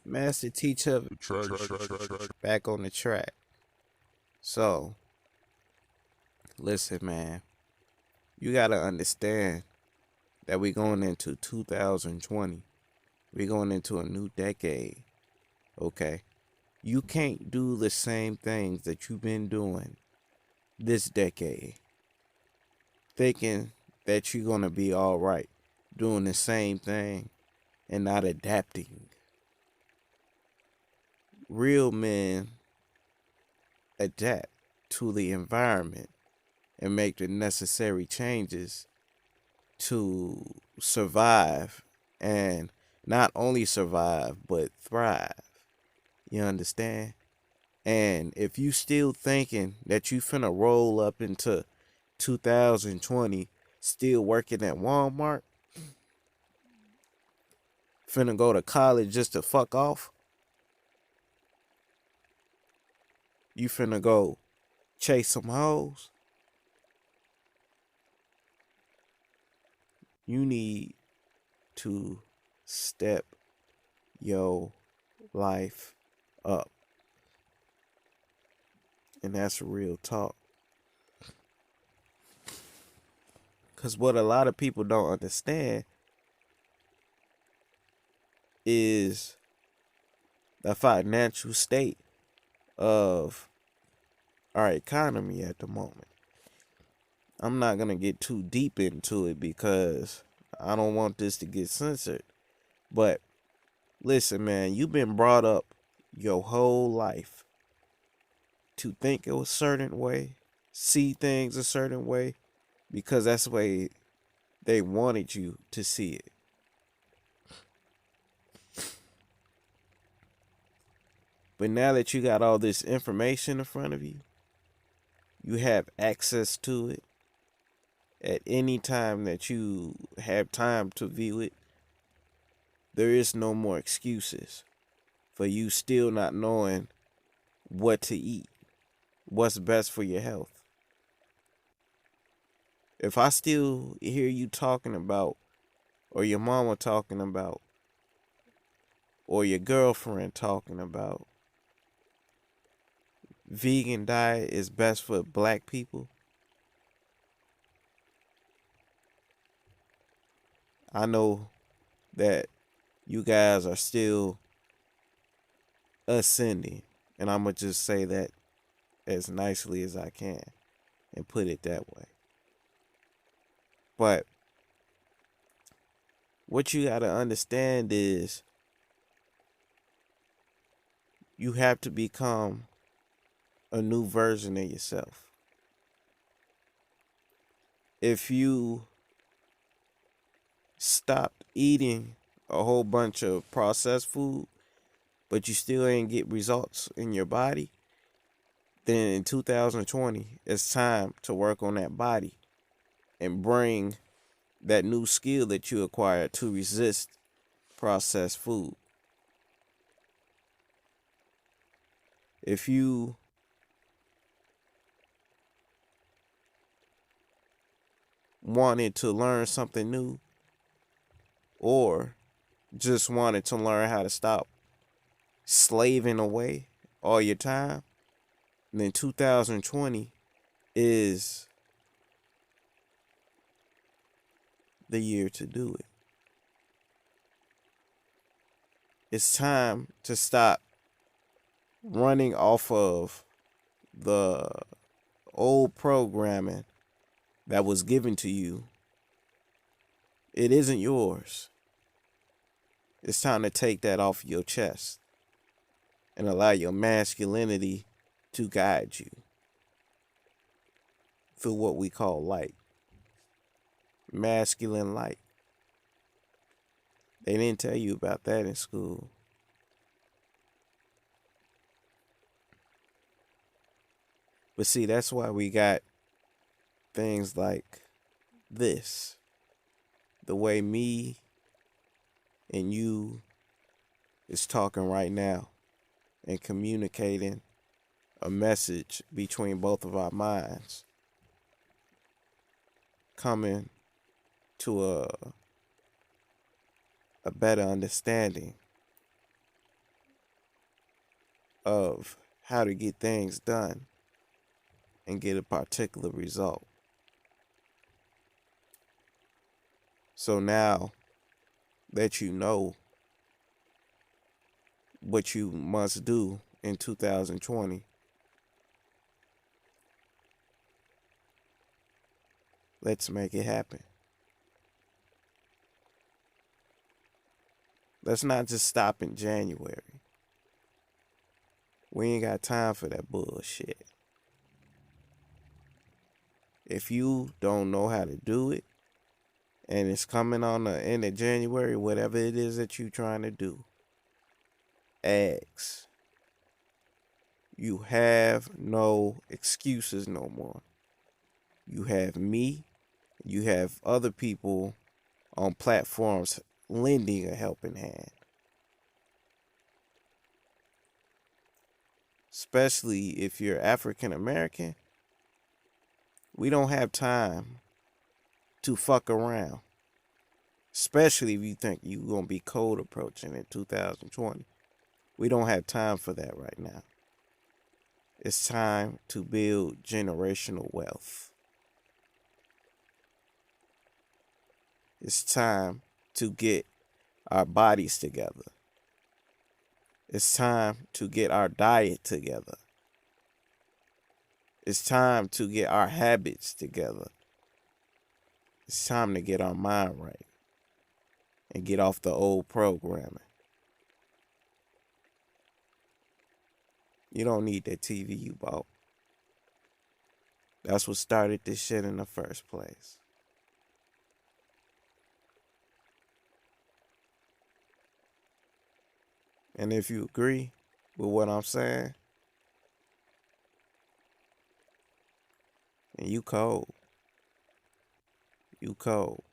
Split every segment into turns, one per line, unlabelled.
Master teacher back on the track. So, listen, man, you gotta understand that we're going into 2020. We're going into a new decade, okay? You can't do the same things that you've been doing this decade, thinking that you're gonna be all right, doing the same thing and not adapting. Real men adapt to the environment and make the necessary changes to survive, and not only survive but thrive. You understand? And if you still thinking that you finna roll up into 2020 still working at Walmart, finna go to college just to fuck off, you finna go chase some hoes, you need to step your life up. And that's real talk. Because what a lot of people don't understand is the financial state of our economy at the moment. I'm not going to get too deep into it because I don't want this to get censored. But listen, man, you've been brought up your whole life to think a certain way, see things a certain way, because that's the way they wanted you to see it. But now that you got all this information in front of you, you have access to it at any time that you have time to view it. There is no more excuses for you still not knowing what to eat, what's best for your health. If I still hear you talking about, or your mama talking about, or your girlfriend talking about, vegan diet is best for black people, I know that you guys are still ascending. And I'm going to just say that as nicely as I can and put it that way. But what you got to understand is you have to become a new version of yourself. If you stopped eating a whole bunch of processed food, but you still ain't get results in your body, then in 2020, it's time to work on that body and bring that new skill that you acquired to resist processed food. If you wanted to learn something new, or just wanted to learn how to stop slaving away all your time, then 2020 is the year to do it. It's time to stop running off of the old programming that was given to you. It isn't yours. It's time to take that off your chest and allow your masculinity to guide you through what we call light. Masculine light. They didn't tell you about that in school. But see, that's why we got things like this. The way me and you is talking right now and communicating a message between both of our minds, coming to a better understanding of how to get things done and get a particular result. So now that you know what you must do in 2020, let's make it happen. Let's not just stop in January. We ain't got time for that bullshit. If you don't know how to do it, and it's coming on the end of January, whatever it is that you're trying to do, ask. You have no excuses no more. You have me, you have other people on platforms lending a helping hand. Especially if you're African American, we don't have time to fuck around. Especially if you think you're going to be cold approaching in 2020. We don't have time for that right now. It's time to build generational wealth. It's time to get our bodies together. It's time to get our diet together. It's time to get our habits together. It's time to get our mind right and get off the old programming. You don't need that TV you bought. That's what started this shit in the first place. And if you agree with what I'm saying, and you cold. You cold.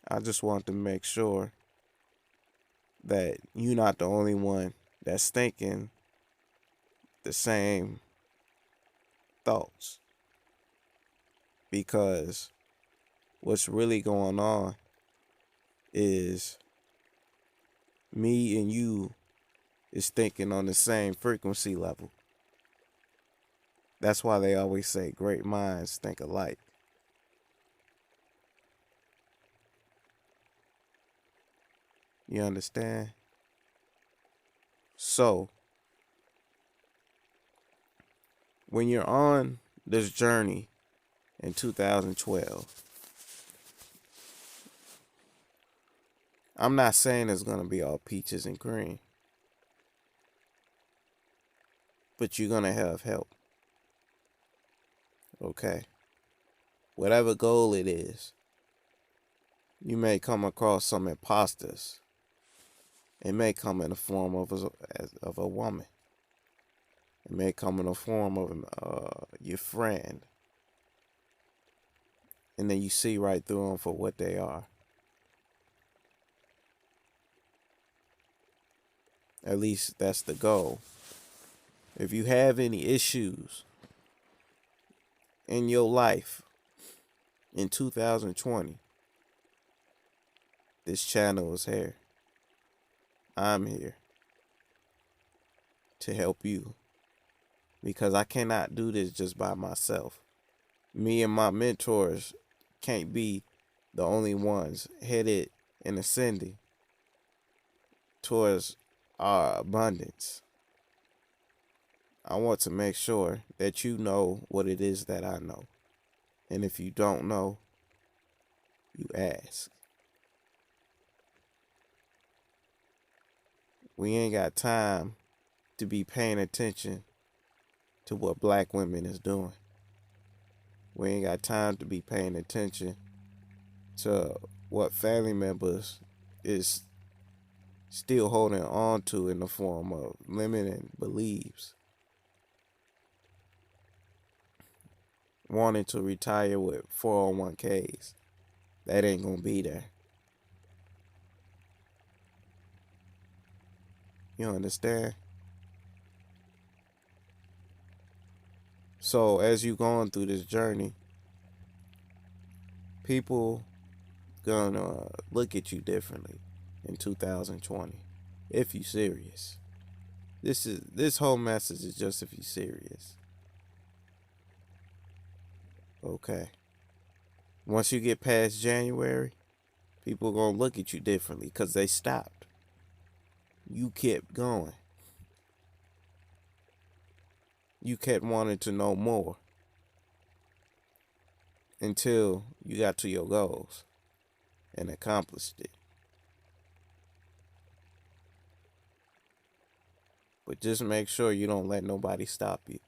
I just want to make sure that you're not the only one that's thinking the same thoughts. Because what's really going on is me and you is thinking on the same frequency level. That's why they always say great minds think alike. You understand? So, when you're on this journey in 2012, I'm not saying it's going to be all peaches and cream, but you're going to have help. Okay? Whatever goal it is, you may come across some imposters. It may come in the form of a woman. It may come in the form of your friend. And then you see right through them for what they are. At least that's the goal. If you have any issues in your life in 2020, this channel is here. I'm here to help you because I cannot do this just by myself. Me and my mentors can't be the only ones headed and ascending towards our abundance. I want to make sure that you know what it is that I know. And if you don't know, you ask. We ain't got time to be paying attention to what black women is doing. We ain't got time to be paying attention to what family members is still holding on to in the form of limiting beliefs. Wanting to retire with 401ks. That ain't gonna be there. You understand? So as you going through this journey, people gonna look at you differently in 2020 if you serious. This whole message is just if you're serious. Okay. Once you get past January, people gonna look at you differently because they stopped. You kept going. You kept wanting to know more until you got to your goals and accomplished it. But just make sure you don't let nobody stop you.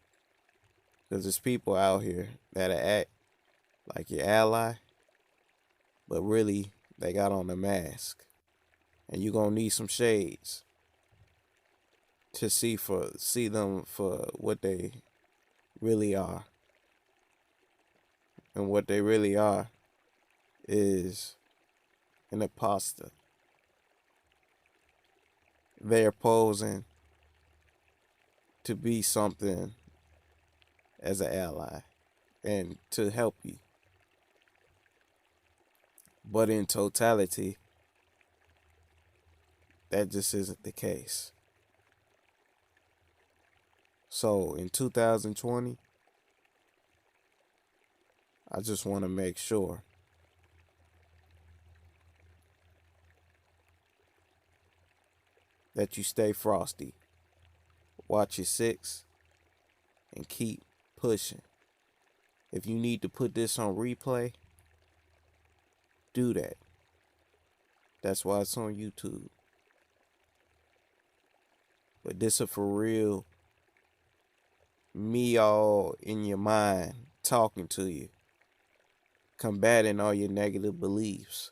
Because there's people out here that'll act like your ally, but really they got on a mask. And you're gonna need some shades to see them for what they really are. And what they really are is an imposter. They're posing to be something as an ally and to help you. But in totality, that just isn't the case. So in 2020, I just want to make sure that you stay frosty, watch your six, and keep pushing. If you need to put this on replay, do that. That's why it's on YouTube. But this is for real, me all in your mind, talking to you, combating all your negative beliefs,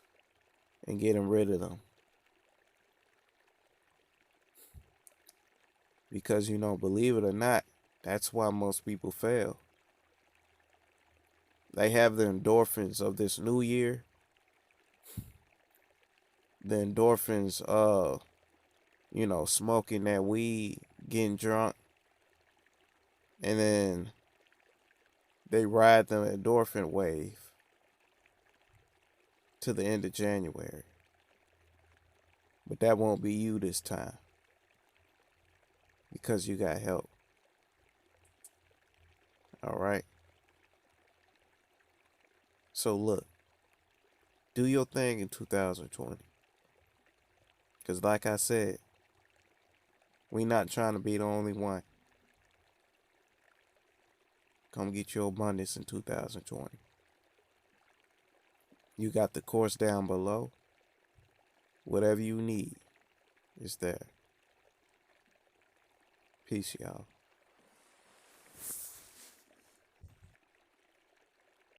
and getting rid of them. Because, believe it or not, that's why most people fail. They have the endorphins of this new year, the endorphins of, smoking that weed, getting drunk, and then they ride the endorphin wave to the end of January. But that won't be you this time because you got help. All right? So look, do your thing in 2020. Because like I said, we not trying to be the only one. Come get your abundance in 2020. You got the course down below. Whatever you need is there. Peace, y'all.